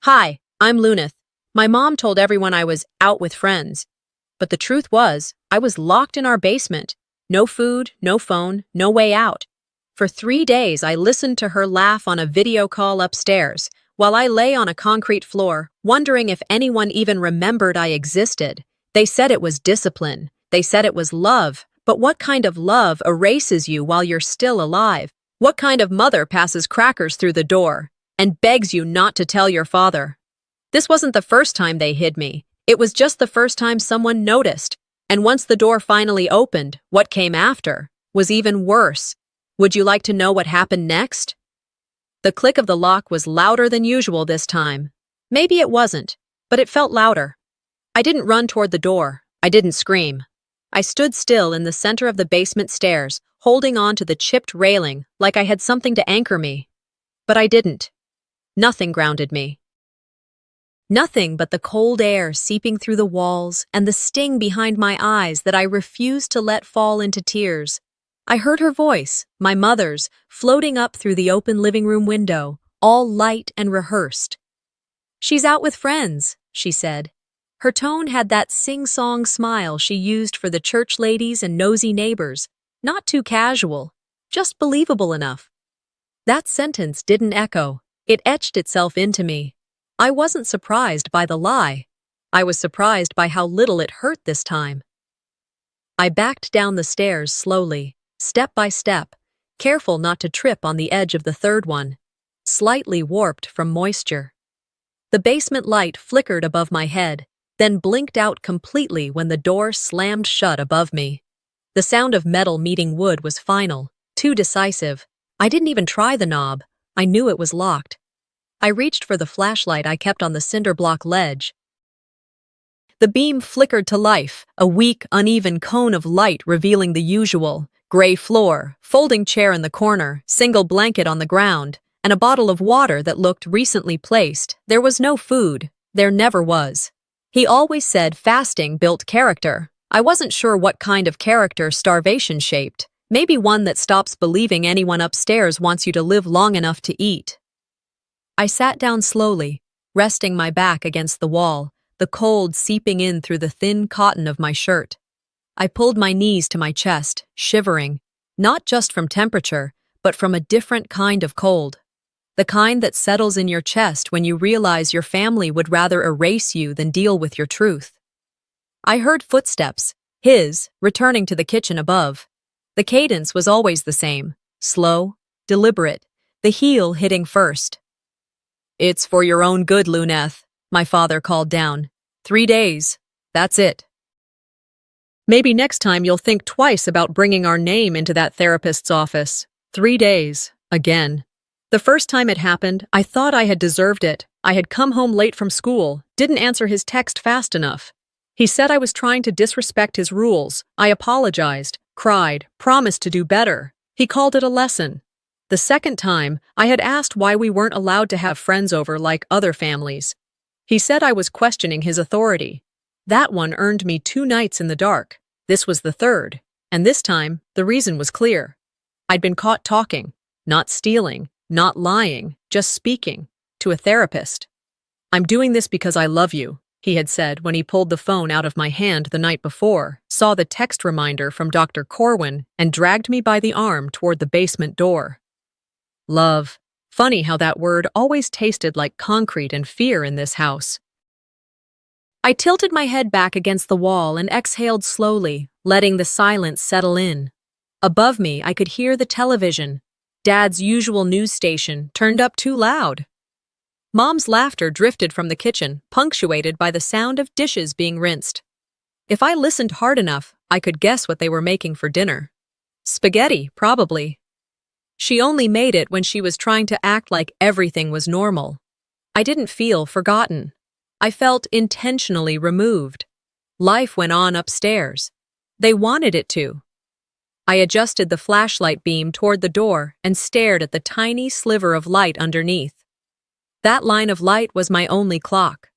Hi, I'm Lunith. My mom told everyone I was out with friends. But the truth was, I was locked in our basement. No food, no phone, no way out. For 3 days, I listened to her laugh on a video call upstairs, while I lay on a concrete floor, wondering if anyone even remembered I existed. They said it was discipline. They said it was love. But what kind of love erases you while you're still alive? What kind of mother passes crackers through the door and begs you not to tell your father? This wasn't the first time they hid me. It was just the first time someone noticed. And once the door finally opened, what came after was even worse. Would you like to know what happened next? The click of the lock was louder than usual this time. Maybe it wasn't, but it felt louder. I didn't run toward the door. I didn't scream. I stood still in the center of the basement stairs, holding on to the chipped railing like I had something to anchor me. But I didn't. Nothing grounded me. Nothing but the cold air seeping through the walls and the sting behind my eyes that I refused to let fall into tears. I heard her voice, my mother's, floating up through the open living room window, all light and rehearsed. "She's out with friends," she said. Her tone had that sing-song smile she used for the church ladies and nosy neighbors, not too casual, just believable enough. That sentence didn't echo. It etched itself into me. I wasn't surprised by the lie. I was surprised by how little it hurt this time. I backed down the stairs slowly, step by step, careful not to trip on the edge of the third one, slightly warped from moisture. The basement light flickered above my head, then blinked out completely when the door slammed shut above me. The sound of metal meeting wood was final, too decisive. I didn't even try the knob. I knew it was locked. I reached for the flashlight I kept on the cinder block ledge. The beam flickered to life, a weak, uneven cone of light revealing the usual: gray floor, folding chair in the corner, single blanket on the ground, and a bottle of water that looked recently placed. There was no food. There never was. He always said fasting built character. I wasn't sure what kind of character starvation shaped. Maybe one that stops believing anyone upstairs wants you to live long enough to eat. I sat down slowly, resting my back against the wall, the cold seeping in through the thin cotton of my shirt. I pulled my knees to my chest, shivering, not just from temperature, but from a different kind of cold. The kind that settles in your chest when you realize your family would rather erase you than deal with your truth. I heard footsteps, his, returning to the kitchen above. The cadence was always the same, slow, deliberate, the heel hitting first. "It's for your own good, Luneth," my father called down. 3 days. That's it. "Maybe next time you'll think twice about bringing our name into that therapist's office." 3 days. Again. The first time it happened, I thought I had deserved it. I had come home late from school, didn't answer his text fast enough. He said I was trying to disrespect his rules. I apologized, cried, promised to do better. He called it a lesson. The second time, I had asked why we weren't allowed to have friends over like other families. He said I was questioning his authority. That one earned me 2 nights in the dark. This was the third. And this time, the reason was clear. I'd been caught talking, not stealing, not lying, just speaking, to a therapist. "I'm doing this because I love you," he had said when he pulled the phone out of my hand the night before, saw the text reminder from Dr. Corwin, and dragged me by the arm toward the basement door. Love. Funny how that word always tasted like concrete and fear in this house. I tilted my head back against the wall and exhaled slowly, letting the silence settle in. Above me, I could hear the television. Dad's usual news station, turned up too loud. Mom's laughter drifted from the kitchen, punctuated by the sound of dishes being rinsed. If I listened hard enough, I could guess what they were making for dinner. Spaghetti, probably. She only made it when she was trying to act like everything was normal. I didn't feel forgotten. I felt intentionally removed. Life went on upstairs. They wanted it to. I adjusted the flashlight beam toward the door and stared at the tiny sliver of light underneath. That line of light was my only clock.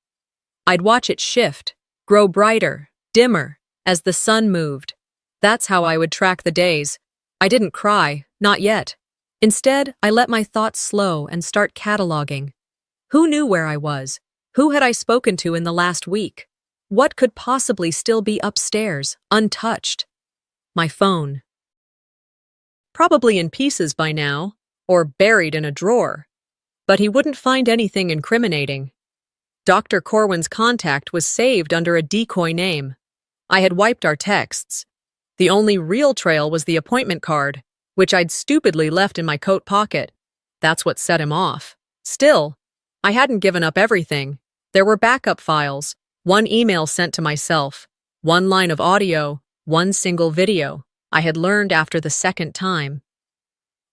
I'd watch it shift, grow brighter, dimmer, as the sun moved. That's how I would track the days. I didn't cry, not yet. Instead, I let my thoughts slow and start cataloging. Who knew where I was? Who had I spoken to in the last week? What could possibly still be upstairs, untouched? My phone. Probably in pieces by now, or buried in a drawer. But he wouldn't find anything incriminating. Dr. Corwin's contact was saved under a decoy name. I had wiped our texts. The only real trail was the appointment card, which I'd stupidly left in my coat pocket. That's what set him off. Still, I hadn't given up everything. There were backup files, one email sent to myself, one line of audio, one single video. I had learned after the second time.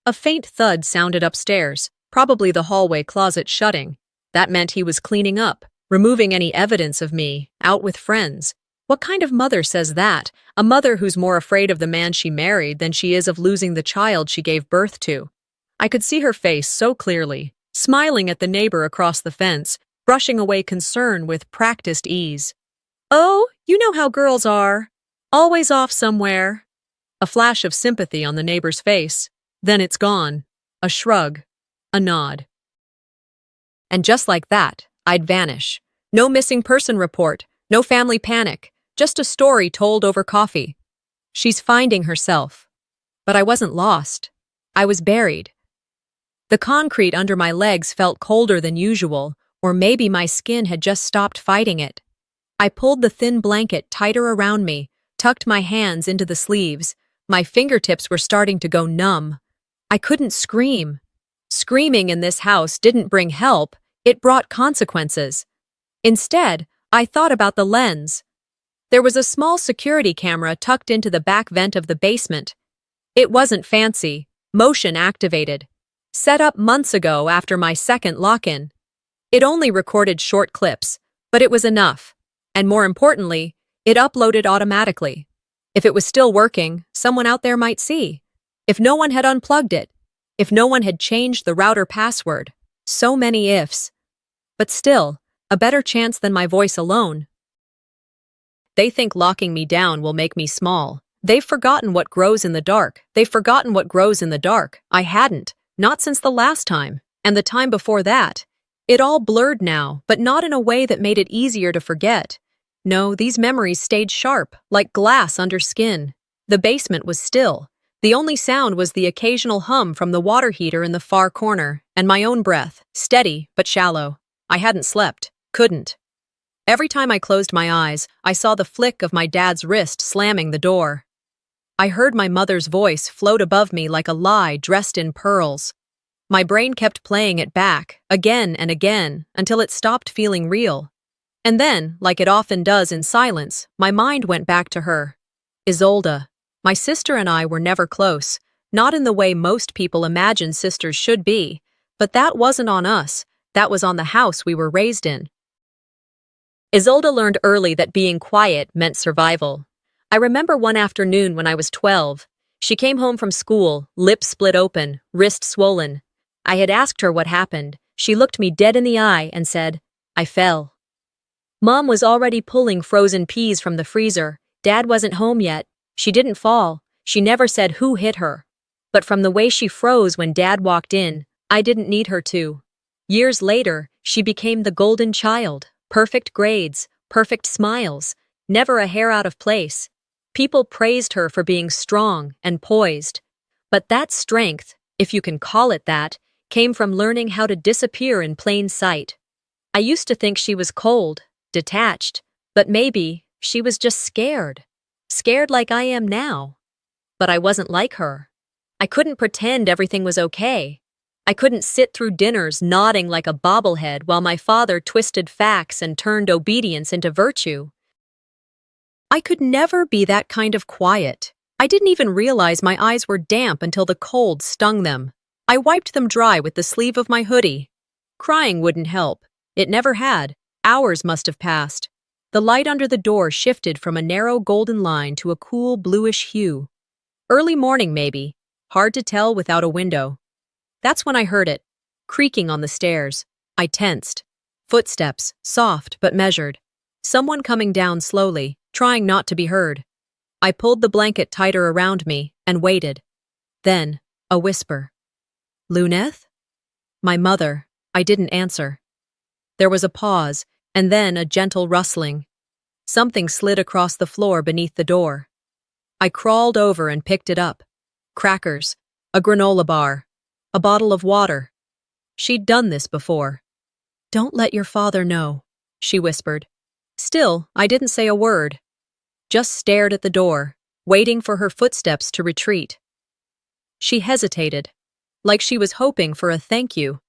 A faint thud sounded upstairs, probably the hallway closet shutting. That meant he was cleaning up, removing any evidence of me, out with friends. What kind of mother says that? A mother who's more afraid of the man she married than she is of losing the child she gave birth to. I could see her face so clearly, smiling at the neighbor across the fence, brushing away concern with practiced ease. "Oh, you know how girls are. Always off somewhere." A flash of sympathy on the neighbor's face. Then it's gone. A shrug. A nod. And just like that, I'd vanish. No missing person report, no family panic, just a story told over coffee. She's finding herself. But I wasn't lost. I was buried. The concrete under my legs felt colder than usual, or maybe my skin had just stopped fighting it. I pulled the thin blanket tighter around me, tucked my hands into the sleeves. My fingertips were starting to go numb. I couldn't scream. Screaming in this house didn't bring help, it brought consequences. Instead, I thought about the lens. There was a small security camera tucked into the back vent of the basement. It wasn't fancy, motion activated. Set up months ago after my second lock-in. It only recorded short clips, but it was enough. And more importantly, it uploaded automatically. If it was still working, someone out there might see. If no one had unplugged it. If no one had changed the router password. So many ifs. But still, a better chance than my voice alone. They think locking me down will make me small. They've forgotten what grows in the dark. They've forgotten what grows in the dark. I hadn't. Not since the last time. And the time before that. It all blurred now, but not in a way that made it easier to forget. No, these memories stayed sharp, like glass under skin. The basement was still. The only sound was the occasional hum from the water heater in the far corner, and my own breath, steady but shallow. I hadn't slept. Couldn't. Every time I closed my eyes, I saw the flick of my dad's wrist slamming the door. I heard my mother's voice float above me like a lie dressed in pearls. My brain kept playing it back, again and again, until it stopped feeling real. And then, like it often does in silence, my mind went back to her. Isolde. My sister and I were never close, not in the way most people imagine sisters should be, but that wasn't on us, that was on the house we were raised in. Isolde learned early that being quiet meant survival. I remember one afternoon when I was 12. She came home from school, lips split open, wrist swollen. I had asked her what happened. She looked me dead in the eye and said, "I fell." Mom was already pulling frozen peas from the freezer. Dad wasn't home yet. She didn't fall. She never said who hit her. But from the way she froze when Dad walked in, I didn't need her to. Years later, she became the golden child. Perfect grades, perfect smiles, never a hair out of place. People praised her for being strong and poised. But that strength, if you can call it that, came from learning how to disappear in plain sight. I used to think she was cold, detached, but maybe she was just scared. Scared like I am now. But I wasn't like her. I couldn't pretend everything was okay. I couldn't sit through dinners nodding like a bobblehead while my father twisted facts and turned obedience into virtue. I could never be that kind of quiet. I didn't even realize my eyes were damp until the cold stung them. I wiped them dry with the sleeve of my hoodie. Crying wouldn't help. It never had. Hours must have passed. The light under the door shifted from a narrow golden line to a cool bluish hue. Early morning, maybe. Hard to tell without a window. That's when I heard it, creaking on the stairs. I tensed. Footsteps, soft but measured. Someone coming down slowly, trying not to be heard. I pulled the blanket tighter around me and waited. Then, a whisper. "Luneth?" My mother. I didn't answer. There was a pause, and then a gentle rustling. Something slid across the floor beneath the door. I crawled over and picked it up. Crackers, a granola bar, a bottle of water. She'd done this before. "Don't let your father know," she whispered. Still, I didn't say a word. Just stared at the door, waiting for her footsteps to retreat. She hesitated, like she was hoping for a thank you.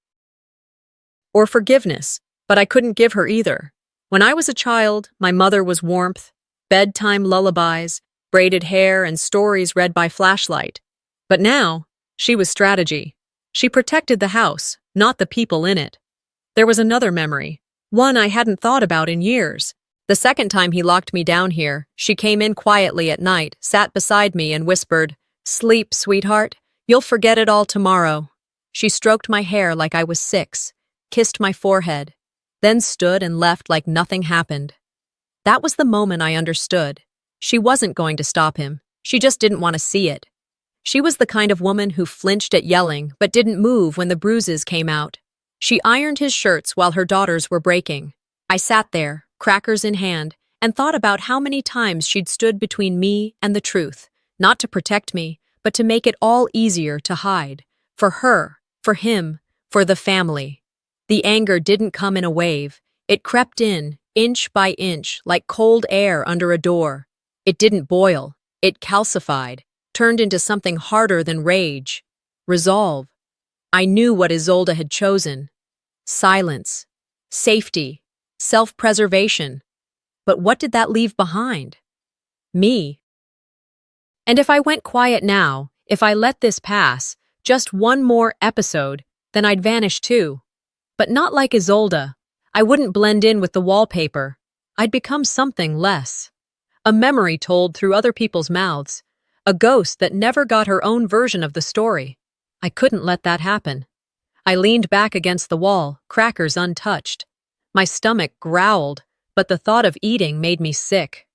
Or forgiveness, but I couldn't give her either. When I was a child, my mother was warmth, bedtime lullabies, braided hair, and stories read by flashlight. But now, she was strategy. She protected the house, not the people in it. There was another memory, one I hadn't thought about in years. The second time he locked me down here, she came in quietly at night, sat beside me, and whispered, "Sleep, sweetheart. You'll forget it all tomorrow." She stroked my hair like I was 6, kissed my forehead, then stood and left like nothing happened. That was the moment I understood. She wasn't going to stop him. She just didn't want to see it. She was the kind of woman who flinched at yelling but didn't move when the bruises came out. She ironed his shirts while her daughters were breaking. I sat there, crackers in hand, and thought about how many times she'd stood between me and the truth, not to protect me, but to make it all easier to hide. For her, for him, for the family. The anger didn't come in a wave. It crept in, inch by inch, like cold air under a door. It didn't boil. It calcified, turned into something harder than rage. Resolve. I knew what Isolde had chosen. Silence. Safety. Self-preservation. But what did that leave behind? Me. And if I went quiet now, if I let this pass, just one more episode, then I'd vanish too. But not like Isolde. I wouldn't blend in with the wallpaper. I'd become something less. A memory told through other people's mouths. A ghost that never got her own version of the story. I couldn't let that happen. I leaned back against the wall, crackers untouched. My stomach growled, but the thought of eating made me sick.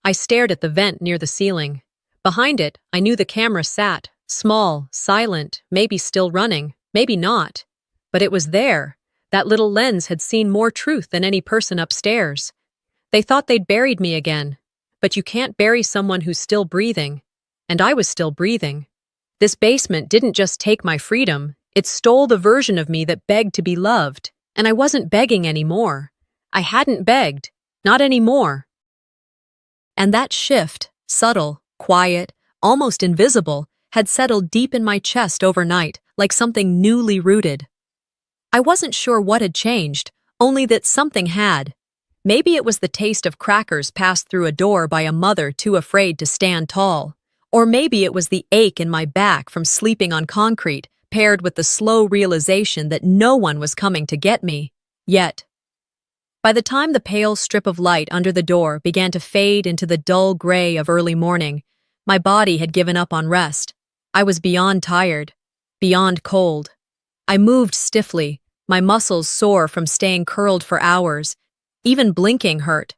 I stared at the vent near the ceiling. Behind it, I knew the camera sat, small, silent, maybe still running, maybe not. But it was there. That little lens had seen more truth than any person upstairs. They thought they'd buried me again. But you can't bury someone who's still breathing. And I was still breathing. This basement didn't just take my freedom, it stole the version of me that begged to be loved. And I wasn't begging anymore. I hadn't begged. Not anymore. And that shift, subtle, quiet, almost invisible, had settled deep in my chest overnight, like something newly rooted. I wasn't sure what had changed, only that something had. Maybe it was the taste of crackers passed through a door by a mother too afraid to stand tall. Or maybe it was the ache in my back from sleeping on concrete, paired with the slow realization that no one was coming to get me. Yet. By the time the pale strip of light under the door began to fade into the dull gray of early morning, my body had given up on rest. I was beyond tired, beyond cold. I moved stiffly, my muscles sore from staying curled for hours. Even blinking hurt.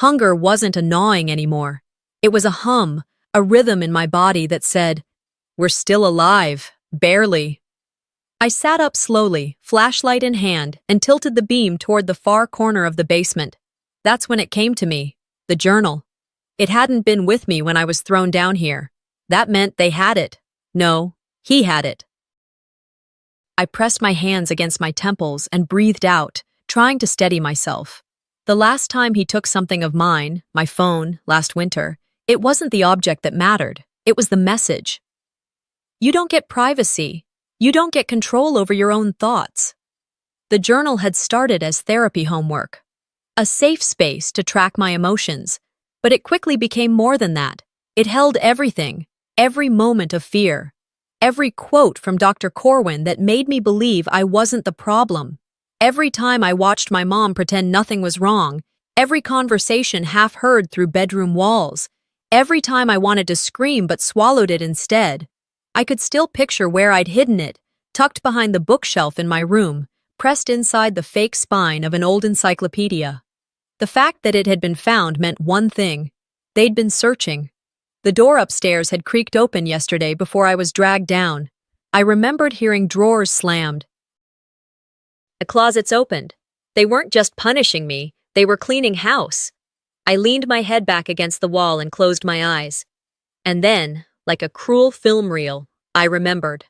Hunger wasn't a gnawing anymore. It was a hum, a rhythm in my body that said, "We're still alive, barely." I sat up slowly, flashlight in hand, and tilted the beam toward the far corner of the basement. That's when it came to me, the journal. It hadn't been with me when I was thrown down here. That meant they had it. No, he had it. I pressed my hands against my temples and breathed out, trying to steady myself. The last time he took something of mine, my phone, last winter, it wasn't the object that mattered. It was the message. You don't get privacy. You don't get control over your own thoughts. The journal had started as therapy homework, a safe space to track my emotions, but it quickly became more than that. It held everything, every moment of fear, every quote from Dr. Corwin that made me believe I wasn't the problem. Every time I watched my mom pretend nothing was wrong, every conversation half heard through bedroom walls, every time I wanted to scream but swallowed it instead, I could still picture where I'd hidden it, tucked behind the bookshelf in my room, pressed inside the fake spine of an old encyclopedia. The fact that it had been found meant one thing. They'd been searching. The door upstairs had creaked open yesterday before I was dragged down. I remembered hearing drawers slammed. The closets opened. They weren't just punishing me, they were cleaning house. I leaned my head back against the wall and closed my eyes. And then, like a cruel film reel, I remembered.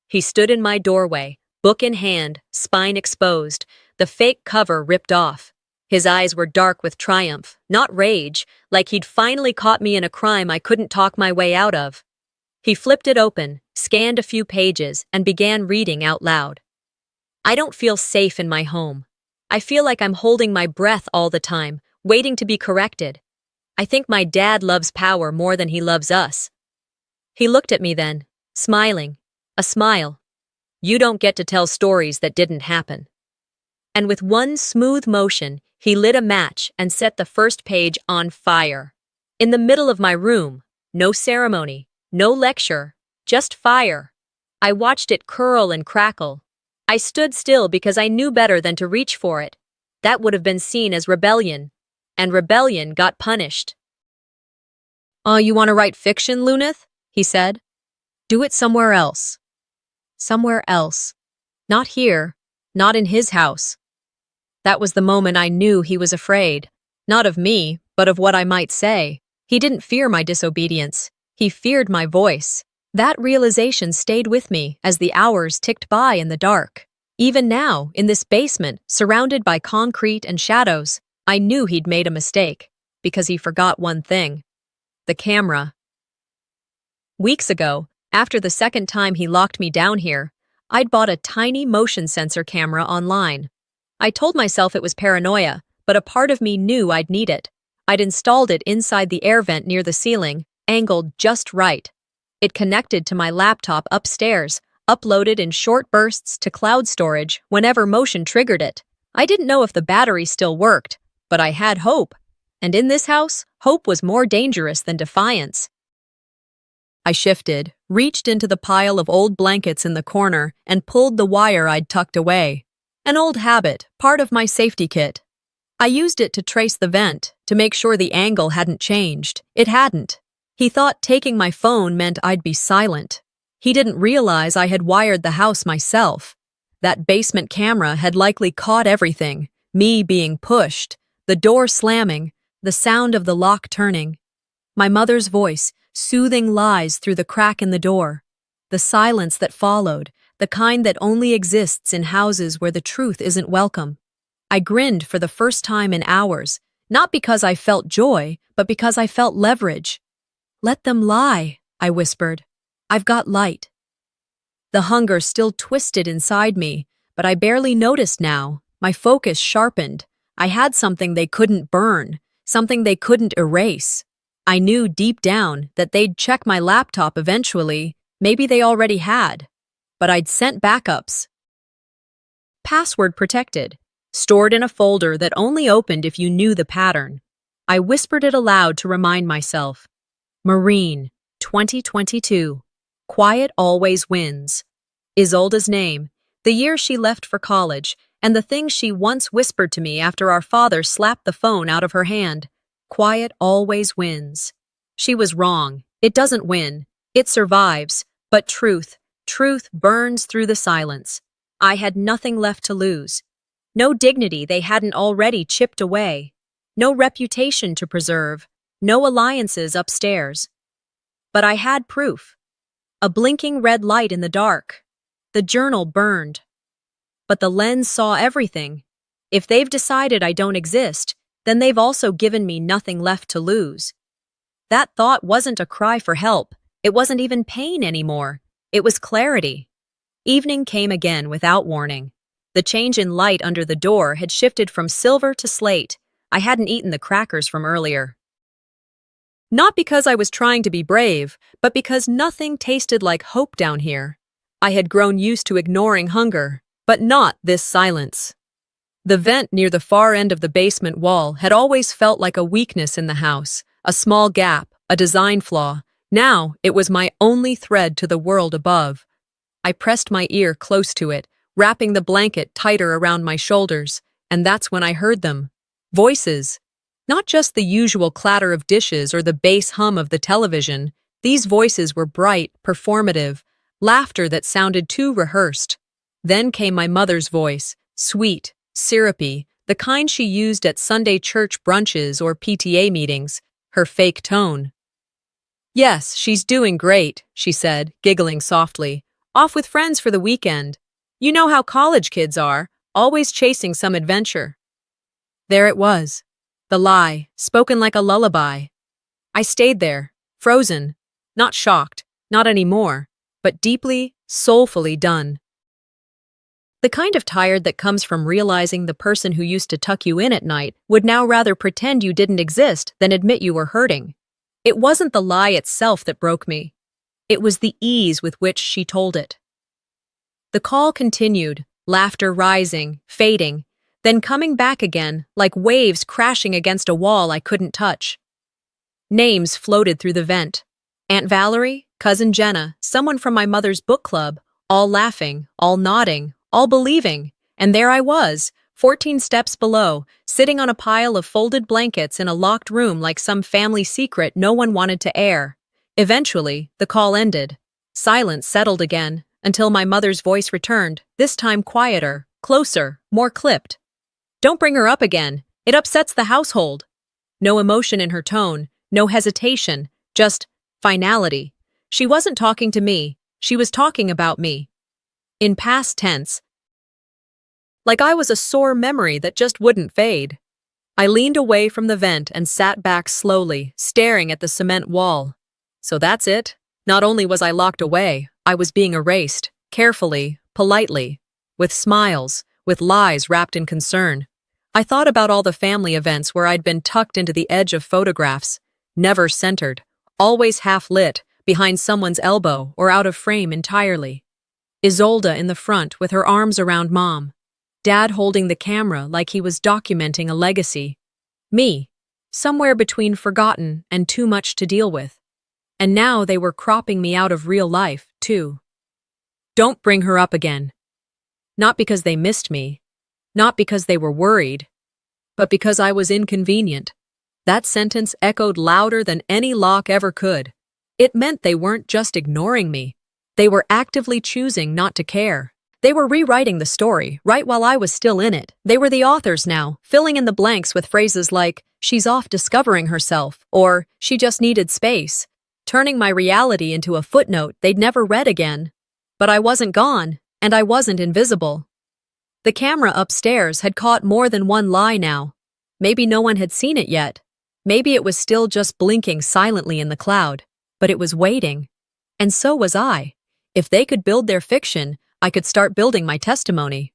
He stood in my doorway, book in hand, spine exposed, the fake cover ripped off. His eyes were dark with triumph, not rage, like he'd finally caught me in a crime I couldn't talk my way out of. He flipped it open, scanned a few pages, and began reading out loud. I don't feel safe in my home. I feel like I'm holding my breath all the time, waiting to be corrected. I think my dad loves power more than he loves us. He looked at me then, smiling, a smile. You don't get to tell stories that didn't happen. And with one smooth motion, he lit a match and set the first page on fire. In the middle of my room, no ceremony, no lecture, just fire. I watched it curl and crackle. I stood still because I knew better than to reach for it. That would have been seen as rebellion, and rebellion got punished. You want to write fiction, Luneth? He said. Do it somewhere else. Somewhere else. Not here, not in his house. That was the moment I knew he was afraid. Not of me, but of what I might say. He didn't fear my disobedience. He feared my voice. That realization stayed with me as the hours ticked by in the dark. Even now, in this basement, surrounded by concrete and shadows, I knew he'd made a mistake, because he forgot one thing. The camera. Weeks ago, after the second time he locked me down here, I'd bought a tiny motion sensor camera online. I told myself it was paranoia, but a part of me knew I'd need it. I'd installed it inside the air vent near the ceiling, angled just right. It connected to my laptop upstairs, uploaded in short bursts to cloud storage whenever motion triggered it. I didn't know if the battery still worked, but I had hope. And in this house, hope was more dangerous than defiance. I shifted, reached into the pile of old blankets in the corner, and pulled the wire I'd tucked away. An old habit, part of my safety kit. I used it to trace the vent, to make sure the angle hadn't changed. It hadn't. He thought taking my phone meant I'd be silent. He didn't realize I had wired the house myself. That basement camera had likely caught everything, me being pushed, the door slamming, the sound of the lock turning. My mother's voice, soothing lies through the crack in the door. The silence that followed, the kind that only exists in houses where the truth isn't welcome. I grinned for the first time in hours, not because I felt joy, but because I felt leverage. Let them lie, I whispered. I've got light. The hunger still twisted inside me, but I barely noticed now. My focus sharpened. I had something they couldn't burn, something they couldn't erase. I knew deep down that they'd check my laptop eventually. Maybe they already had. But I'd sent backups. Password protected, stored in a folder that only opened if you knew the pattern. I whispered it aloud to remind myself. Marine, 2022. Quiet always wins. Isolde's name, the year she left for college, and the things she once whispered to me after our father slapped the phone out of her hand. Quiet always wins. She was wrong. It doesn't win. It survives. But truth burns through the silence. I had nothing left to lose. No dignity they hadn't already chipped away. No reputation to preserve. No alliances upstairs. But I had proof. A blinking red light in the dark. The journal burned. But the lens saw everything. If they've decided I don't exist, then they've also given me nothing left to lose. That thought wasn't a cry for help. It wasn't even pain anymore. It was clarity. Evening came again without warning. The change in light under the door had shifted from silver to slate. I hadn't eaten the crackers from earlier. Not because I was trying to be brave, but because nothing tasted like hope down here. I had grown used to ignoring hunger, but not this silence. The vent near the far end of the basement wall had always felt like a weakness in the house, a small gap, a design flaw. Now it was my only thread to the world above. I pressed my ear close to it, wrapping the blanket tighter around my shoulders, and that's when I heard them. Voices. Not just the usual clatter of dishes or the bass hum of the television. These voices were bright, performative, laughter that sounded too rehearsed. Then came my mother's voice, sweet, syrupy, the kind she used at Sunday church brunches or PTA meetings, her fake tone. "Yes, she's doing great," she said, giggling softly. "Off with friends for the weekend. You know how college kids are, always chasing some adventure." There it was. The lie, spoken like a lullaby. I stayed there, frozen, not shocked, not anymore, but deeply, soulfully done. The kind of tired that comes from realizing the person who used to tuck you in at night would now rather pretend you didn't exist than admit you were hurting. It wasn't the lie itself that broke me. It was the ease with which she told it. The call continued, laughter rising, fading, then coming back again like waves crashing against a wall I couldn't touch. Names floated through the vent. Aunt Valerie, Cousin Jenna, someone from my mother's book club, all laughing, all nodding, all believing, and there I was, 14 steps below, sitting on a pile of folded blankets in a locked room like some family secret no one wanted to air. Eventually, the call ended. Silence settled again, until my mother's voice returned, this time quieter, closer, more clipped. "Don't bring her up again. It upsets the household." No emotion in her tone, no hesitation, just finality. She wasn't talking to me, she was talking about me. In past tense, like I was a sore memory that just wouldn't fade. I leaned away from the vent and sat back slowly, staring at the cement wall. So that's it. Not only was I locked away, I was being erased, carefully, politely, with smiles, with lies wrapped in concern. I thought about all the family events where I'd been tucked into the edge of photographs, never centered, always half-lit, behind someone's elbow or out of frame entirely. Isolde in the front with her arms around Mom. Dad holding the camera like he was documenting a legacy. Me, somewhere between forgotten and too much to deal with. And now they were cropping me out of real life, too. Don't bring her up again. Not because they missed me, not because they were worried, but because I was inconvenient. That sentence echoed louder than any lock ever could. It meant they weren't just ignoring me. They were actively choosing not to care. They were rewriting the story, right while I was still in it. They were the authors now, filling in the blanks with phrases like, "She's off discovering herself," or "She just needed space," turning my reality into a footnote they'd never read again. But I wasn't gone, and I wasn't invisible. The camera upstairs had caught more than one lie now. Maybe no one had seen it yet. Maybe it was still just blinking silently in the cloud. But it was waiting. And so was I. If they could build their fiction, I could start building my testimony.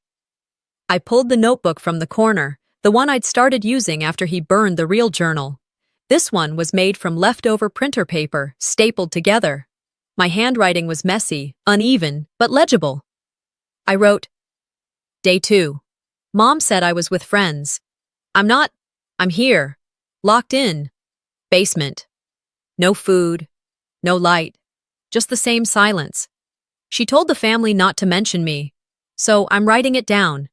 I pulled the notebook from the corner, the one I'd started using after he burned the real journal. This one was made from leftover printer paper, stapled together. My handwriting was messy, uneven, but legible. I wrote, "Day 2. Mom said I was with friends. I'm not. I'm here. Locked in. Basement. No food. No light. Just the same silence. She told the family not to mention me, so I'm writing it down.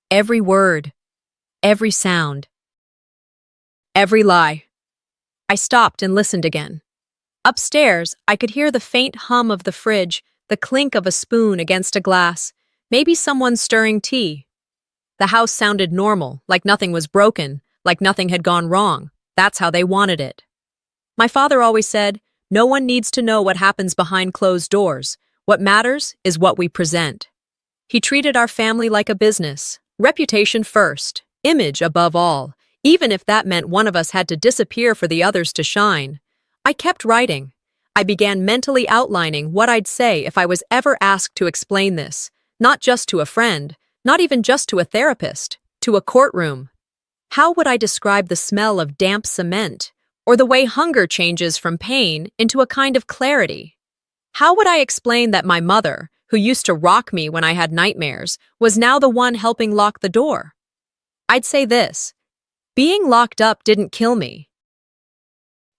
Every word. Every sound. Every lie." I stopped and listened again. Upstairs, I could hear the faint hum of the fridge, the clink of a spoon against a glass, maybe someone stirring tea. The house sounded normal, like nothing was broken, like nothing had gone wrong. That's how they wanted it. My father always said, "No one needs to know what happens behind closed doors. What matters is what we present." He treated our family like a business. Reputation first, image above all, even if that meant one of us had to disappear for the others to shine. I kept writing. I began mentally outlining what I'd say if I was ever asked to explain this, not just to a friend, not even just to a therapist, to a courtroom. How would I describe the smell of damp cement, or the way hunger changes from pain into a kind of clarity? How would I explain that my mother, who used to rock me when I had nightmares, was now the one helping lock the door? I'd say this: being locked up didn't kill me.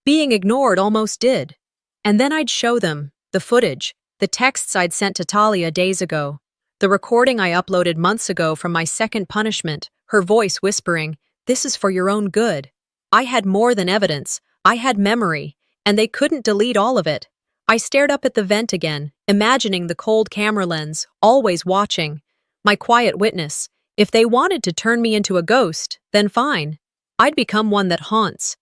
Being ignored almost did. And then I'd show them the footage, the texts I'd sent to Talia days ago, the recording I uploaded months ago from my second punishment, her voice whispering, "This is for your own good." I had more than evidence. I had memory, and they couldn't delete all of it. I stared up at the vent again, imagining the cold camera lens, always watching. My quiet witness, If they wanted to turn me into a ghost, then fine. I'd become one that haunts.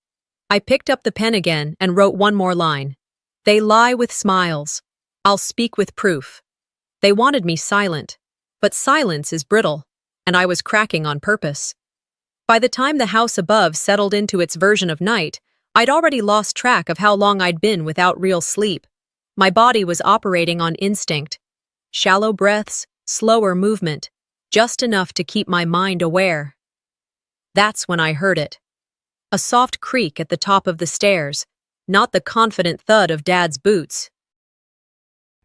I picked up the pen again and wrote one more line. They lie with smiles. I'll speak with proof. They wanted me silent, but silence is brittle, and I was cracking on purpose. By the time the house above settled into its version of night, I'd already lost track of how long I'd been without real sleep. My body was operating on instinct. Shallow breaths, slower movement, just enough to keep my mind aware. That's when I heard it. A soft creak at the top of the stairs, not the confident thud of Dad's boots.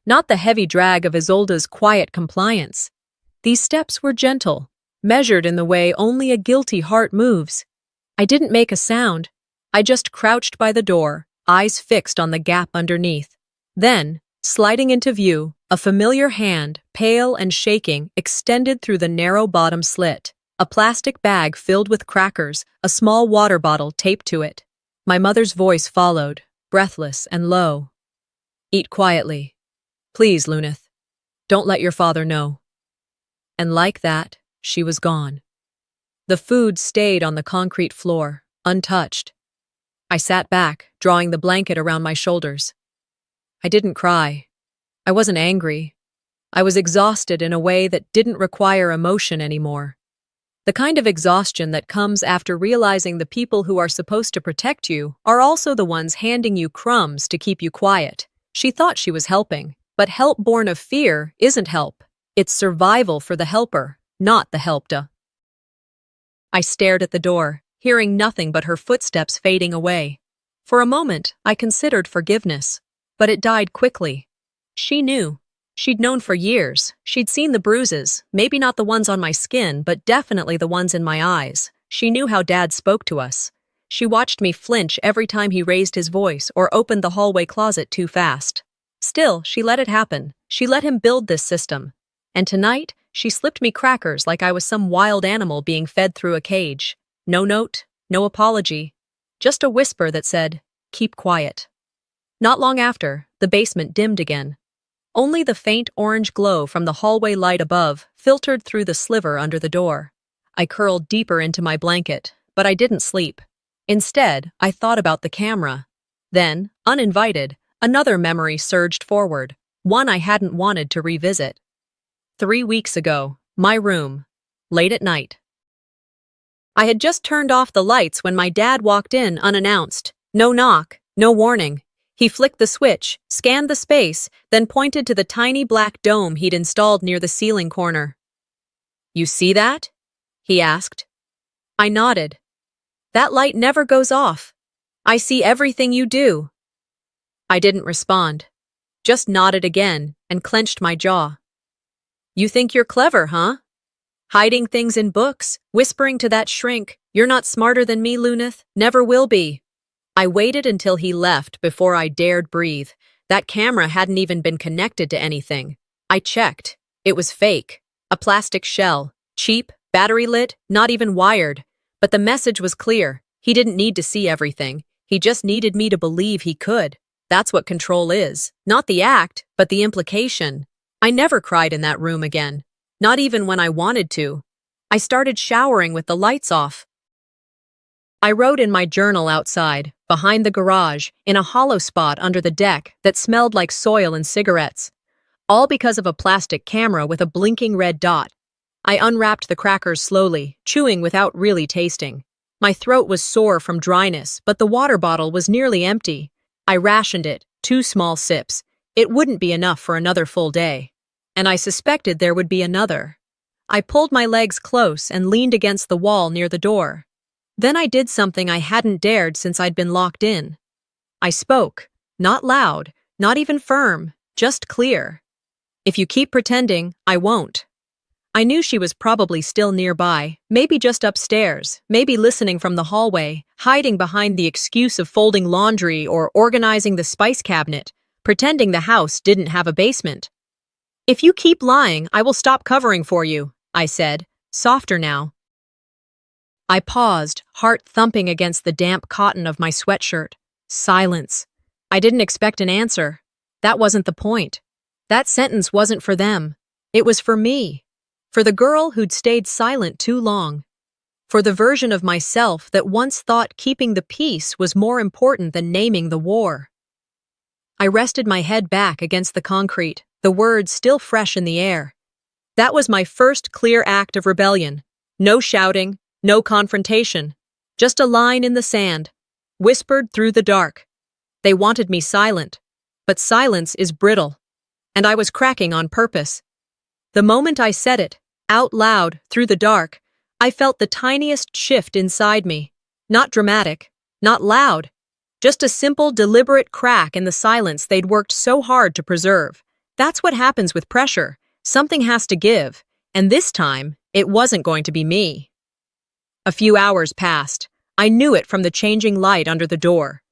Not the heavy drag of Isolde's quiet compliance. These steps were gentle, measured in the way only a guilty heart moves. I didn't make a sound. I just crouched by the door, eyes fixed on the gap underneath. Then, sliding into view, a familiar hand, pale and shaking, extended through the narrow bottom slit. A plastic bag filled with crackers, a small water bottle taped to it. My mother's voice followed, breathless and low. Eat quietly. Please, Luneth. Don't let your father know. And like that, she was gone. The food stayed on the concrete floor, untouched. I sat back, drawing the blanket around my shoulders. I didn't cry. I wasn't angry. I was exhausted in a way that didn't require emotion anymore. The kind of exhaustion that comes after realizing the people who are supposed to protect you are also the ones handing you crumbs to keep you quiet. She thought she was helping, but help born of fear isn't help. It's survival for the helper, not the helped. I stared at the door, hearing nothing but her footsteps fading away. For a moment, I considered forgiveness, but it died quickly. She knew. She'd known for years. She'd seen the bruises, maybe not the ones on my skin, but definitely the ones in my eyes. She knew how Dad spoke to us. She watched me flinch every time he raised his voice or opened the hallway closet too fast. Still, she let it happen. She let him build this system. And tonight, she slipped me crackers like I was some wild animal being fed through a cage. No note, no apology. Just a whisper that said, "Keep quiet." Not long after, the basement dimmed again. Only the faint orange glow from the hallway light above filtered through the sliver under the door. I curled deeper into my blanket, but I didn't sleep. Instead, I thought about the camera. Then, uninvited, another memory surged forward, one I hadn't wanted to revisit. 3 weeks ago, my room, late at night. I had just turned off the lights when my dad walked in unannounced. No knock, no warning. He flicked the switch, scanned the space, then pointed to the tiny black dome he'd installed near the ceiling corner. "You see that?" he asked. I nodded. "That light never goes off. I see everything you do." I didn't respond, just nodded again and clenched my jaw. "You think you're clever, huh? Hiding things in books, whispering to that shrink, 'You're not smarter than me, Luneth, never will be.'" I waited until he left before I dared breathe. That camera hadn't even been connected to anything. I checked. It was fake. A plastic shell. Cheap, battery lit, not even wired. But the message was clear. He didn't need to see everything. He just needed me to believe he could. That's what control is. Not the act, but the implication. I never cried in that room again. Not even when I wanted to. I started showering with the lights off. I wrote in my journal outside, behind the garage, in a hollow spot under the deck that smelled like soil and cigarettes. All because of a plastic camera with a blinking red dot. I unwrapped the crackers slowly, chewing without really tasting. My throat was sore from dryness, but the water bottle was nearly empty. I rationed it, 2 small sips. It wouldn't be enough for another full day. And I suspected there would be another. I pulled my legs close and leaned against the wall near the door. Then I did something I hadn't dared since I'd been locked in. I spoke, not loud, not even firm, just clear. "If you keep pretending, I won't." I knew she was probably still nearby, maybe just upstairs, maybe listening from the hallway, hiding behind the excuse of folding laundry or organizing the spice cabinet, pretending the house didn't have a basement. "If you keep lying, I will stop covering for you," I said, softer now. I paused, heart thumping against the damp cotton of my sweatshirt. Silence. I didn't expect an answer. That wasn't the point. That sentence wasn't for them. It was for me. For the girl who'd stayed silent too long. For the version of myself that once thought keeping the peace was more important than naming the war. I rested my head back against the concrete, the words still fresh in the air. That was my first clear act of rebellion. No shouting, no confrontation. Just a line in the sand, whispered through the dark. They wanted me silent, but silence is brittle. And I was cracking on purpose. The moment I said it, out loud, through the dark, I felt the tiniest shift inside me. Not dramatic, not loud. Just a simple, deliberate crack in the silence they'd worked so hard to preserve. That's what happens with pressure. Something has to give, and this time, it wasn't going to be me. A few hours passed. I knew it from the changing light under the door.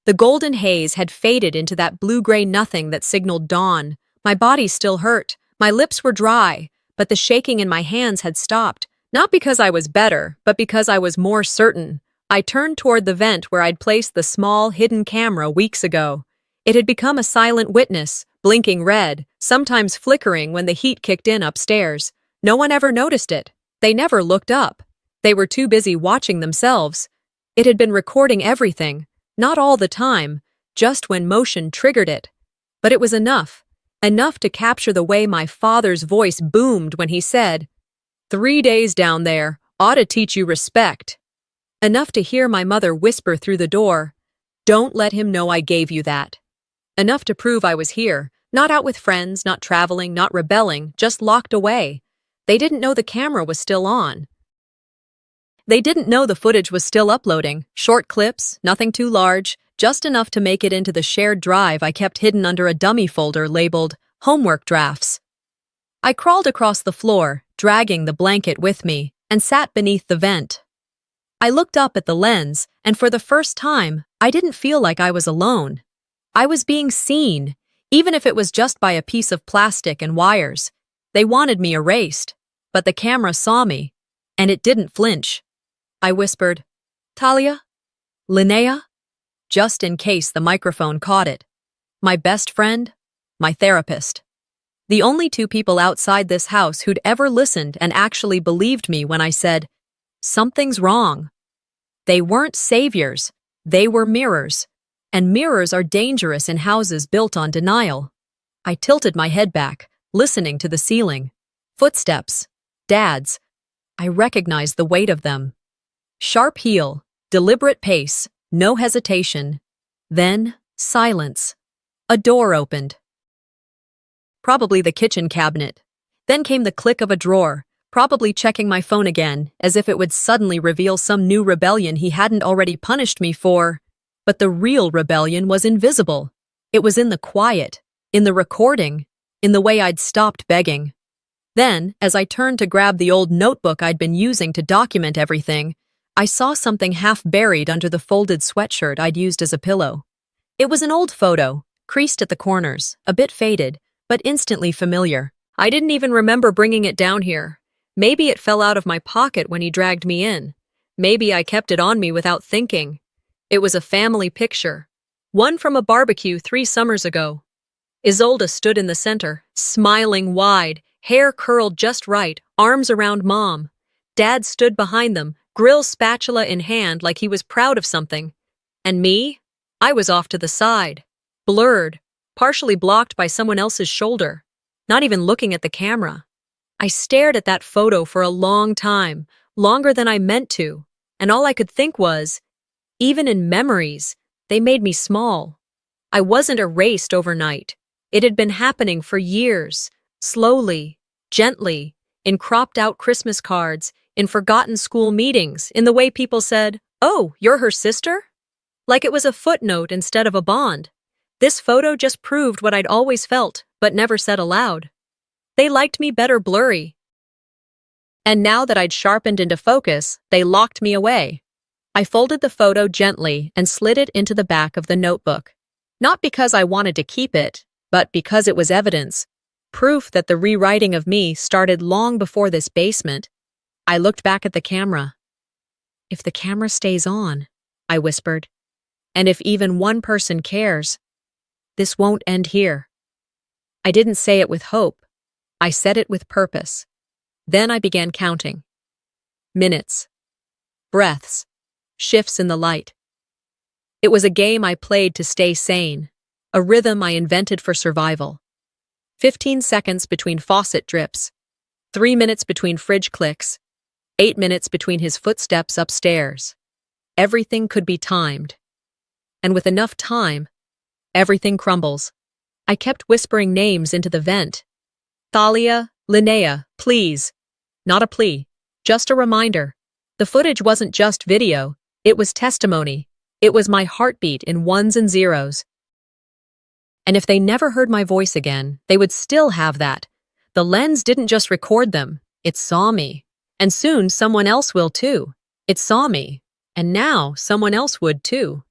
The golden haze had faded into that blue-gray nothing that signaled dawn. My body still hurt. My lips were dry, but the shaking in my hands had stopped. Not because I was better, but because I was more certain. I turned toward the vent where I'd placed the small, hidden camera weeks ago. It had become a silent witness, blinking red, sometimes flickering when the heat kicked in upstairs. No one ever noticed it. They never looked up. They were too busy watching themselves. It had been recording everything, not all the time, just when motion triggered it. But it was enough to capture the way my father's voice boomed when he said, 3 days down there, ought to teach you respect. Enough to hear my mother whisper through the door, don't let him know I gave you that. Enough to prove I was here, not out with friends, not traveling, not rebelling, just locked away. They didn't know the camera was still on. They didn't know the footage was still uploading, short clips, nothing too large, just enough to make it into the shared drive I kept hidden under a dummy folder labeled Homework Drafts. I crawled across the floor, dragging the blanket with me, and sat beneath the vent. I looked up at the lens, and for the first time, I didn't feel like I was alone. I was being seen, even if it was just by a piece of plastic and wires. They wanted me erased, but the camera saw me, and it didn't flinch. I whispered, Talia? Linnea? Just in case the microphone caught it. My best friend, my therapist. The only two people outside this house who'd ever listened and actually believed me when I said, something's wrong. They weren't saviors, they were mirrors. And mirrors are dangerous in houses built on denial. I tilted my head back, listening to the ceiling. Footsteps. Dad's. I recognized the weight of them. Sharp heel, deliberate pace, no hesitation. Then, silence. A door opened. Probably the kitchen cabinet. Then came the click of a drawer, probably checking my phone again, as if it would suddenly reveal some new rebellion he hadn't already punished me for. But the real rebellion was invisible. It was in the quiet, in the recording, in the way I'd stopped begging. Then, as I turned to grab the old notebook I'd been using to document everything, I saw something half buried under the folded sweatshirt I'd used as a pillow. It was an old photo, creased at the corners, a bit faded, but instantly familiar. I didn't even remember bringing it down here. Maybe it fell out of my pocket when he dragged me in. Maybe I kept it on me without thinking. It was a family picture, one from a barbecue 3 summers ago. Isolde stood in the center, smiling wide, hair curled just right, arms around Mom. Dad stood behind them, grill spatula in hand like he was proud of something. And me? I was off to the side, blurred, partially blocked by someone else's shoulder, not even looking at the camera. I stared at that photo for a long time, longer than I meant to, and all I could think was, even in memories, they made me small. I wasn't erased overnight. It had been happening for years, slowly, gently, in cropped-out Christmas cards, in forgotten school meetings, in the way people said, "Oh, you're her sister?" Like it was a footnote instead of a bond. This photo just proved what I'd always felt, but never said aloud. They liked me better blurry. And now that I'd sharpened into focus, they locked me away. I folded the photo gently and slid it into the back of the notebook. Not because I wanted to keep it, but because it was evidence. Proof that the rewriting of me started long before this basement. I looked back at the camera. If the camera stays on, I whispered, and if even one person cares, this won't end here. I didn't say it with hope. I said it with purpose. Then I began counting. Minutes. Breaths. Shifts in the light. It was a game I played to stay sane, a rhythm I invented for survival. 15 seconds between faucet drips, 3 minutes between fridge clicks, 8 minutes between his footsteps upstairs. Everything could be timed. And with enough time, everything crumbles. I kept whispering names into the vent. Thalia, Linnea, please. Not a plea, just a reminder. The footage wasn't just video, it was testimony. It was my heartbeat in ones and zeros. And if they never heard my voice again, they would still have that. The lens didn't just record them, it saw me. And soon someone else will too. It saw me. And now someone else would too.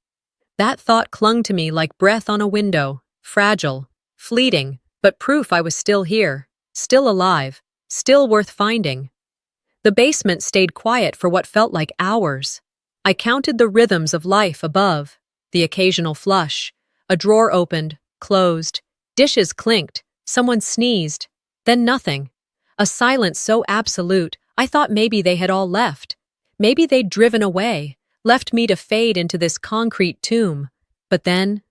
That thought clung to me like breath on a window, fragile, fleeting, but proof I was still here, still alive, still worth finding. The basement stayed quiet for what felt like hours. I counted the rhythms of life above, the occasional flush. A drawer opened, closed, dishes clinked, someone sneezed, then nothing. A silence so absolute, I thought maybe they had all left. Maybe they'd driven away, left me to fade into this concrete tomb. But then,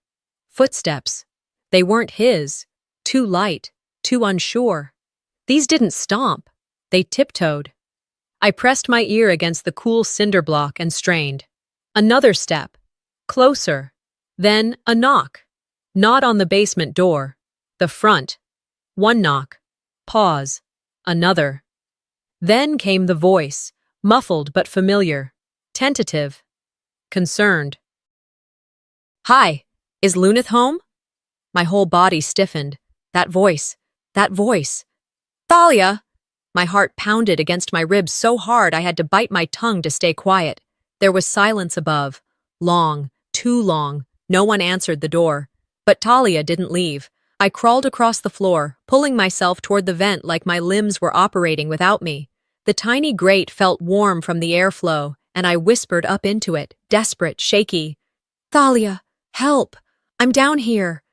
footsteps. They weren't his. Too light, too unsure. These didn't stomp. They tiptoed. I pressed my ear against the cool cinder block and strained. Another step. Closer. Then a knock. Not on the basement door. The front. One knock. Pause. Another. Then came the voice, muffled but familiar. Tentative. Concerned. Hi, is Luneth home? My whole body stiffened. That voice. That voice. Thalia! My heart pounded against my ribs so hard I had to bite my tongue to stay quiet. There was silence above. Long, too long. No one answered the door. But Thalia didn't leave. I crawled across the floor, pulling myself toward the vent like my limbs were operating without me. The tiny grate felt warm from the airflow, and I whispered up into it, desperate, shaky. Thalia, help! I'm down here.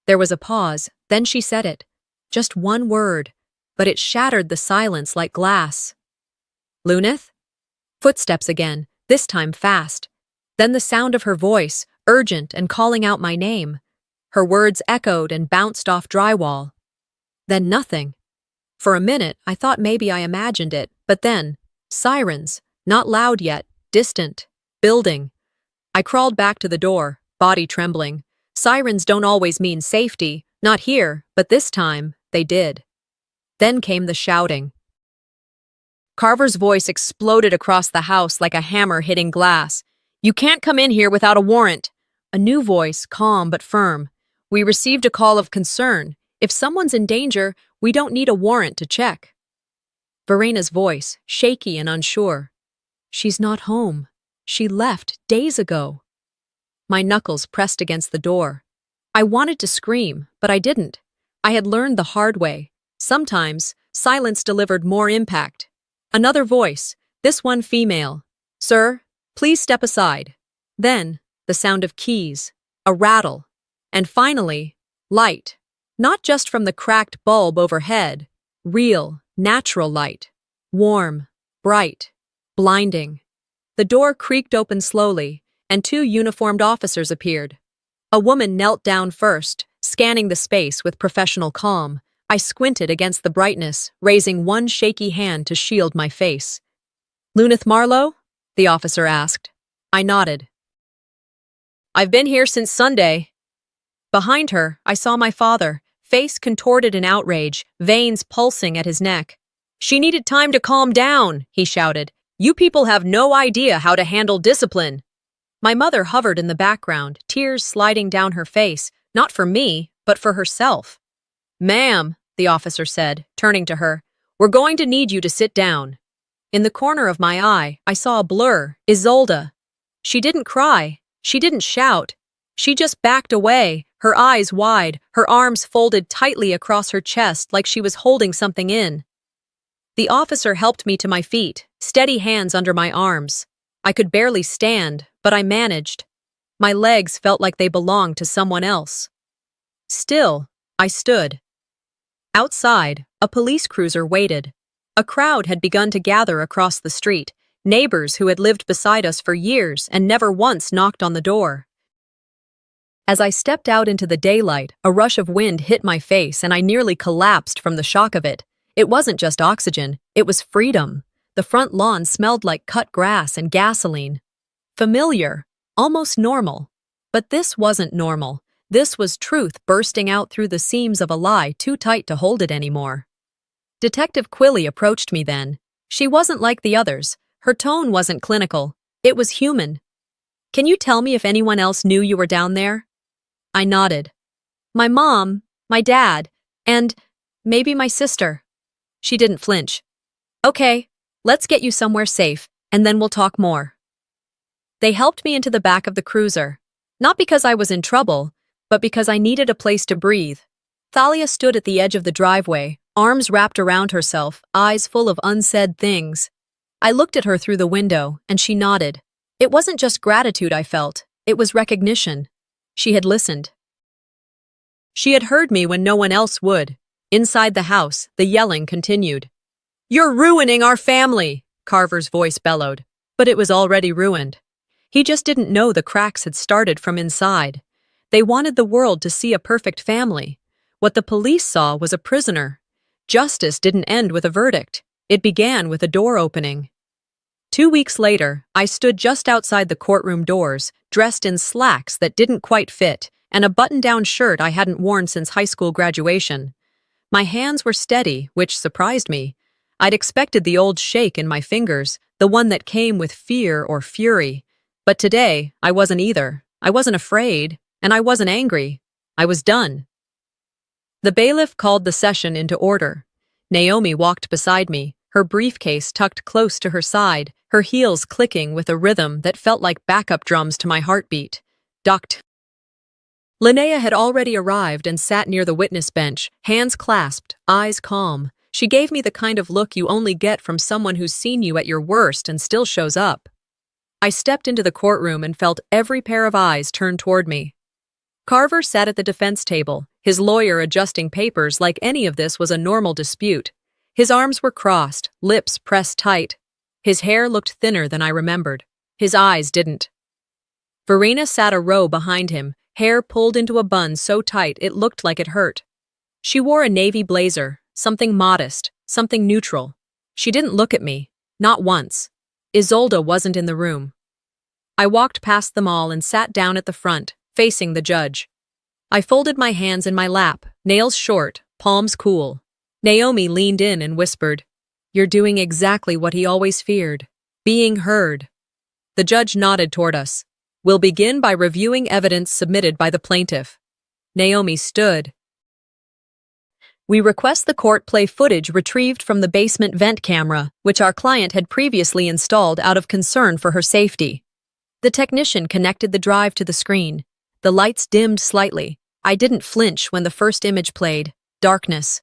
There was a pause, then she said it. Just one word, but it shattered the silence like glass. Luneth? Footsteps again, this time fast. Then the sound of her voice, urgent and calling out my name. Her words echoed and bounced off drywall. Then nothing. For a minute, I thought maybe I imagined it, but then, sirens, not loud yet, distant, building. I crawled back to the door, body trembling. Sirens don't always mean safety, not here, but this time, they did. Then came the shouting. Carver's voice exploded across the house like a hammer hitting glass. You can't come in here without a warrant. A new voice, calm but firm. We received a call of concern. If someone's in danger, we don't need a warrant to check. Verena's voice, shaky and unsure. She's not home. She left days ago. My knuckles pressed against the door. I wanted to scream, but I didn't. I had learned the hard way. Sometimes, silence delivered more impact. Another voice, this one female. Sir, please step aside. Then, the sound of keys, a rattle, and finally, light. Not just from the cracked bulb overhead, real, natural light. Warm, bright, blinding. The door creaked open slowly, and 2 uniformed officers appeared. A woman knelt down first, scanning the space with professional calm. I squinted against the brightness, raising one shaky hand to shield my face. Luneth Marlowe? The officer asked. I nodded. I've been here since Sunday. Behind her, I saw my father, face contorted in outrage, veins pulsing at his neck. She needed time to calm down, he shouted. You people have no idea how to handle discipline. My mother hovered in the background, tears sliding down her face, not for me, but for herself. Ma'am, the officer said, turning to her, we're going to need you to sit down. In the corner of my eye, I saw a blur, Isolde. She didn't cry. She didn't shout. She just backed away, her eyes wide, her arms folded tightly across her chest like she was holding something in. The officer helped me to my feet, steady hands under my arms. I could barely stand, but I managed. My legs felt like they belonged to someone else. Still, I stood. Outside, a police cruiser waited. A crowd had begun to gather across the street, neighbors who had lived beside us for years and never once knocked on the door. As I stepped out into the daylight, a rush of wind hit my face and I nearly collapsed from the shock of it. It wasn't just oxygen, it was freedom. The front lawn smelled like cut grass and gasoline. Familiar, almost normal. But this wasn't normal. This was truth bursting out through the seams of a lie too tight to hold it anymore. Detective Quilly approached me then. She wasn't like the others. Her tone wasn't clinical. It was human. "Can you tell me if anyone else knew you were down there?" I nodded. "My mom, my dad, and maybe my sister." She didn't flinch. "Okay, let's get you somewhere safe, and then we'll talk more." They helped me into the back of the cruiser. Not because I was in trouble, but because I needed a place to breathe. Thalia stood at the edge of the driveway, arms wrapped around herself, eyes full of unsaid things. I looked at her through the window, and she nodded. It wasn't just gratitude I felt, it was recognition. She had listened. She had heard me when no one else would. Inside the house, the yelling continued. "You're ruining our family!" Carver's voice bellowed. But it was already ruined. He just didn't know the cracks had started from inside. They wanted the world to see a perfect family. What the police saw was a prisoner. Justice didn't end with a verdict. It began with a door opening. 2 weeks later, I stood just outside the courtroom doors, dressed in slacks that didn't quite fit, and a button-down shirt I hadn't worn since high school graduation. My hands were steady, which surprised me. I'd expected the old shake in my fingers, the one that came with fear or fury. But today, I wasn't either. I wasn't afraid, and I wasn't angry. I was done. The bailiff called the session into order. Naomi walked beside me, her briefcase tucked close to her side, her heels clicking with a rhythm that felt like backup drums to my heartbeat. Doct. Linnea had already arrived and sat near the witness bench, hands clasped, eyes calm. She gave me the kind of look you only get from someone who's seen you at your worst and still shows up. I stepped into the courtroom and felt every pair of eyes turn toward me. Carver sat at the defense table, his lawyer adjusting papers like any of this was a normal dispute. His arms were crossed, lips pressed tight. His hair looked thinner than I remembered. His eyes didn't. Verena sat a row behind him, hair pulled into a bun so tight it looked like it hurt. She wore a navy blazer, something modest, something neutral. She didn't look at me, not once. Isolde wasn't in the room. I walked past them all and sat down at the front, facing the judge. I folded my hands in my lap, nails short, palms cool. Naomi leaned in and whispered, "You're doing exactly what he always feared, being heard." The judge nodded toward us. "We'll begin by reviewing evidence submitted by the plaintiff." Naomi stood. "We request the court play footage retrieved from the basement vent camera, which our client had previously installed out of concern for her safety." The technician connected the drive to the screen. The lights dimmed slightly. I didn't flinch when the first image played. Darkness.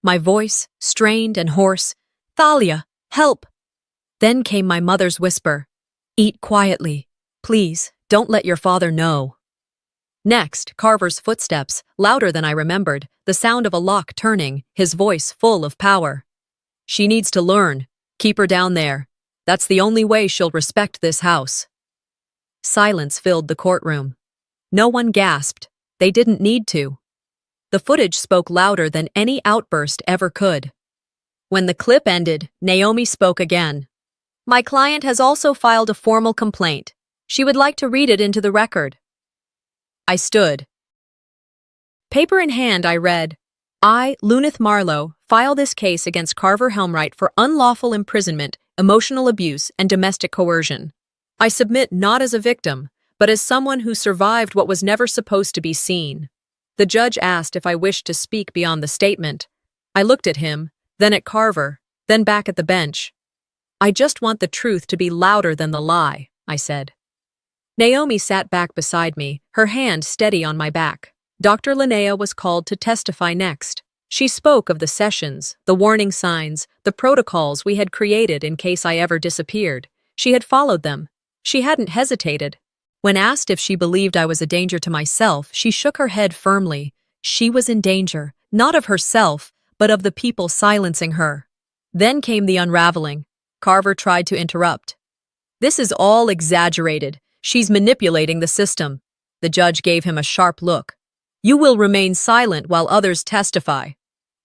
My voice, strained and hoarse. "Thalia, help!" Then came my mother's whisper. "Eat quietly. Please, don't let your father know." Next, Carver's footsteps, louder than I remembered, the sound of a lock turning, his voice full of power. "She needs to learn. Keep her down there. That's the only way she'll respect this house." Silence filled the courtroom. No one gasped. They didn't need to. The footage spoke louder than any outburst ever could. When the clip ended, Naomi spoke again. "My client has also filed a formal complaint. She would like to read it into the record." I stood. Paper in hand, I read, "I, Lunith Marlowe, file this case against Carver Helmright for unlawful imprisonment, emotional abuse, and domestic coercion. I submit not as a victim, but as someone who survived what was never supposed to be seen." The judge asked if I wished to speak beyond the statement. I looked at him, then at Carver, then back at the bench. "I just want the truth to be louder than the lie," I said. Naomi sat back beside me, her hand steady on my back. Dr. Linnea was called to testify next. She spoke of the sessions, the warning signs, the protocols we had created in case I ever disappeared. She had followed them. She hadn't hesitated. When asked if she believed I was a danger to myself, she shook her head firmly. She was in danger, not of herself, but of the people silencing her. Then came the unraveling. Carver tried to interrupt. "This is all exaggerated. She's manipulating the system." The judge gave him a sharp look. "You will remain silent while others testify."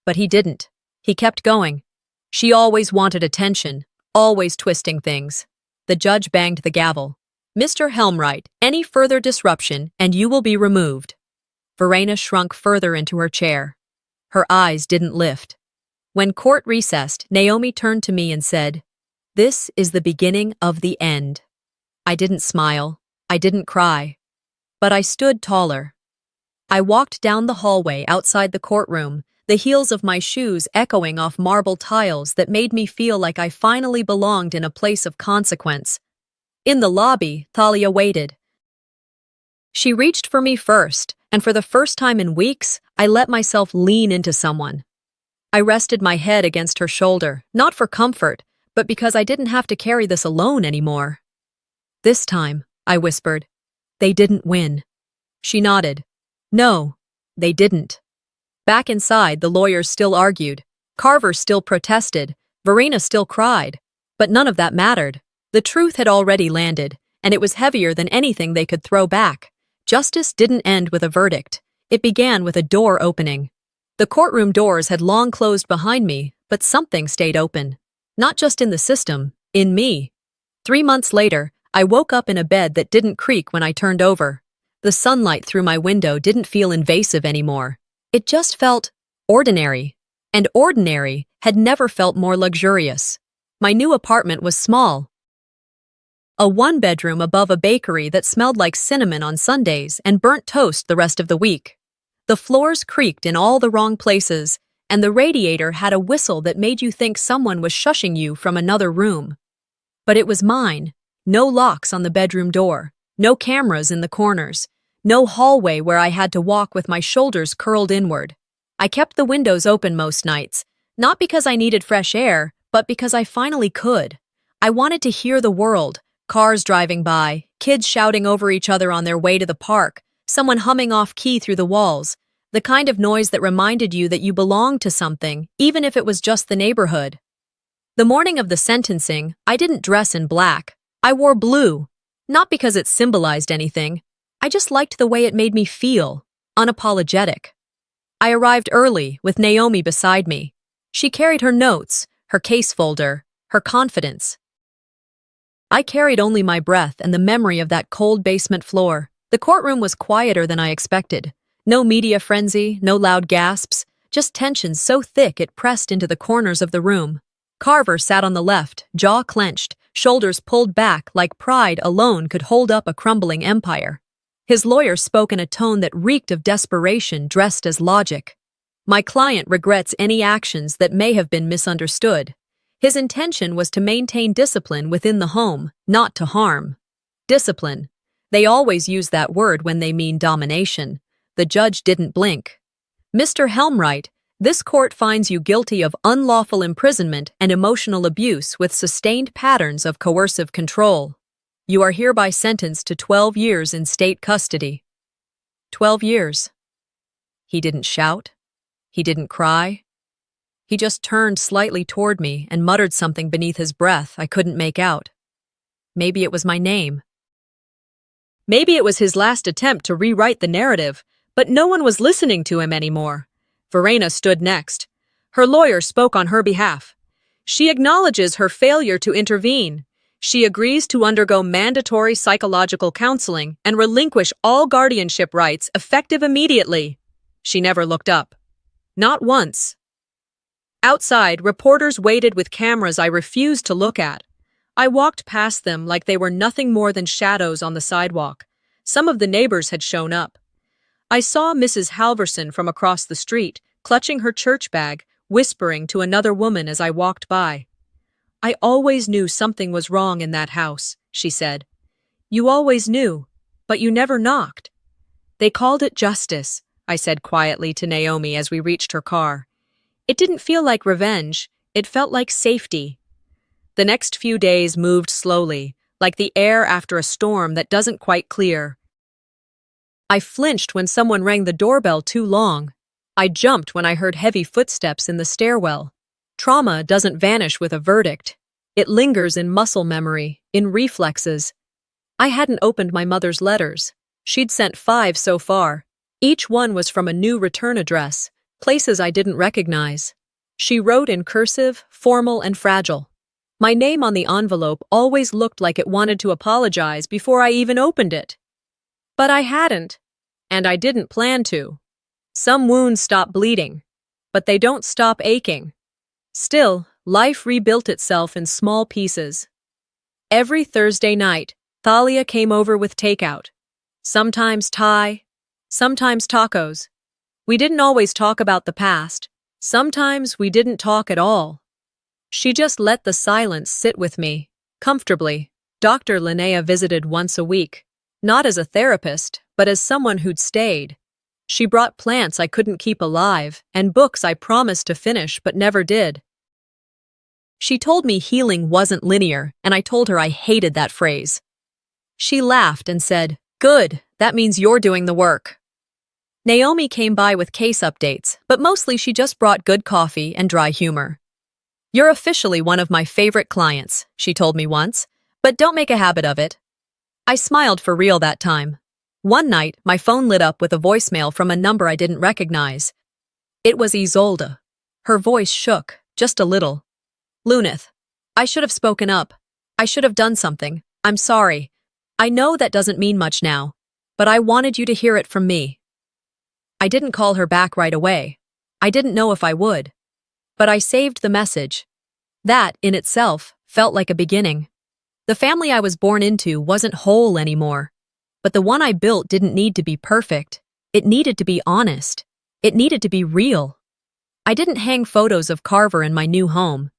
But he didn't. He kept going. "She always wanted attention, always twisting things." The judge banged the gavel. "Mr. Helmreich, any further disruption and you will be removed." Verena shrunk further into her chair. Her eyes didn't lift. When court recessed, Naomi turned to me and said, "This is the beginning of the end." I didn't smile. I didn't cry. But I stood taller. I walked down the hallway outside the courtroom, the heels of my shoes echoing off marble tiles that made me feel like I finally belonged in a place of consequence. In the lobby, Thalia waited. She reached for me first, and for the first time in weeks, I let myself lean into someone. I rested my head against her shoulder, not for comfort, but because I didn't have to carry this alone anymore. "This time," I whispered, "they didn't win." She nodded. "No, they didn't." Back inside, the lawyers still argued. Carver still protested. Verena still cried. But none of that mattered. The truth had already landed, and it was heavier than anything they could throw back. Justice didn't end with a verdict. It began with a door opening. The courtroom doors had long closed behind me, but something stayed open. Not just in the system, in me. 3 months later, I woke up in a bed that didn't creak when I turned over. The sunlight through my window didn't feel invasive anymore. It just felt ordinary. And ordinary had never felt more luxurious. My new apartment was small. A one-bedroom above a bakery that smelled like cinnamon on Sundays and burnt toast the rest of the week. The floors creaked in all the wrong places, and the radiator had a whistle that made you think someone was shushing you from another room. But it was mine. No locks on the bedroom door, no cameras in the corners, no hallway where I had to walk with my shoulders curled inward. I kept the windows open most nights, not because I needed fresh air, but because I finally could. I wanted to hear the world, cars driving by, kids shouting over each other on their way to the park, someone humming off-key through the walls, the kind of noise that reminded you that you belonged to something, even if it was just the neighborhood. The morning of the sentencing, I didn't dress in black. I wore blue. Not because it symbolized anything. I just liked the way it made me feel, unapologetic. I arrived early, with Naomi beside me. She carried her notes, her case folder, her confidence. I carried only my breath and the memory of that cold basement floor. The courtroom was quieter than I expected. No media frenzy, no loud gasps, just tension so thick it pressed into the corners of the room. Carver sat on the left, jaw clenched, shoulders pulled back like pride alone could hold up a crumbling empire. His lawyer spoke in a tone that reeked of desperation dressed as logic. "My client regrets any actions that may have been misunderstood. His intention was to maintain discipline within the home, not to harm." Discipline. They always use that word when they mean domination. The judge didn't blink. "Mr. Helmreich, this court finds you guilty of unlawful imprisonment and emotional abuse with sustained patterns of coercive control. You are hereby sentenced to 12 years in state custody." 12 years. He didn't shout. He didn't cry. He just turned slightly toward me and muttered something beneath his breath I couldn't make out. Maybe it was my name. Maybe it was his last attempt to rewrite the narrative, but no one was listening to him anymore. Verena stood next. Her lawyer spoke on her behalf. She acknowledges her failure to intervene. She agrees to undergo mandatory psychological counseling and relinquish all guardianship rights effective immediately. She never looked up. Not once. Outside, reporters waited with cameras I refused to look at. I walked past them like they were nothing more than shadows on the sidewalk. Some of the neighbors had shown up. I saw Mrs. Halverson from across the street, clutching her church bag, whispering to another woman as I walked by. "I always knew something was wrong in that house," she said. "You always knew, but you never knocked." "They called it justice," I said quietly to Naomi as we reached her car. It didn't feel like revenge, it felt like safety. The next few days moved slowly, like the air after a storm that doesn't quite clear. I flinched when someone rang the doorbell too long. I jumped when I heard heavy footsteps in the stairwell. Trauma doesn't vanish with a verdict. It lingers in muscle memory, in reflexes. I hadn't opened my mother's letters. She'd sent 5 so far. Each one was from a new return address, places I didn't recognize. She wrote in cursive, formal and fragile. My name on the envelope always looked like it wanted to apologize before I even opened it. But I hadn't, and I didn't plan to. Some wounds stop bleeding, but they don't stop aching. Still, life rebuilt itself in small pieces. Every Thursday night, Thalia came over with takeout. Sometimes Thai, sometimes tacos. We didn't always talk about the past. Sometimes we didn't talk at all. She just let the silence sit with me, comfortably. Dr. Linnea visited once a week, not as a therapist, but as someone who'd stayed. She brought plants I couldn't keep alive and books I promised to finish but never did. She told me healing wasn't linear, and I told her I hated that phrase. She laughed and said, "Good, that means you're doing the work." Naomi came by with case updates, but mostly she just brought good coffee and dry humor. "You're officially one of my favorite clients," she told me once, "but don't make a habit of it." I smiled for real that time. One night, my phone lit up with a voicemail from a number I didn't recognize. It was Isolde. Her voice shook, just a little. "Luneth, I should have spoken up. I should have done something. I'm sorry. I know that doesn't mean much now, but I wanted you to hear it from me." I didn't call her back right away. I didn't know if I would. But I saved the message. That, in itself, felt like a beginning. The family I was born into wasn't whole anymore. But the one I built didn't need to be perfect. It needed to be honest. It needed to be real. I didn't hang photos of Carver in my new home.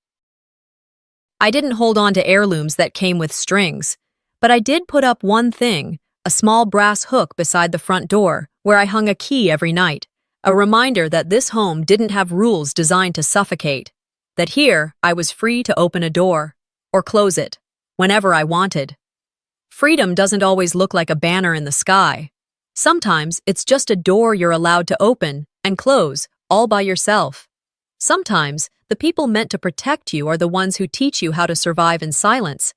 I didn't hold on to heirlooms that came with strings. But I did put up one thing, a small brass hook beside the front door, where I hung a key every night, a reminder that this home didn't have rules designed to suffocate, that here I was free to open a door, or close it, whenever I wanted. Freedom doesn't always look like a banner in the sky. Sometimes it's just a door you're allowed to open and close, all by yourself. Sometimes the people meant to protect you are the ones who teach you how to survive in silence.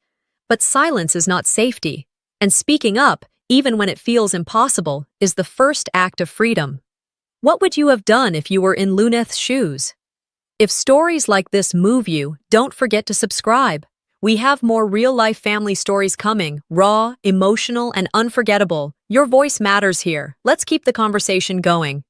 But silence is not safety, and speaking up, even when it feels impossible, is the first act of freedom. What would you have done if you were in Luneth's shoes? If stories like this move you, don't forget to subscribe. We have more real-life family stories coming, raw, emotional, and unforgettable. Your voice matters here. Let's keep the conversation going.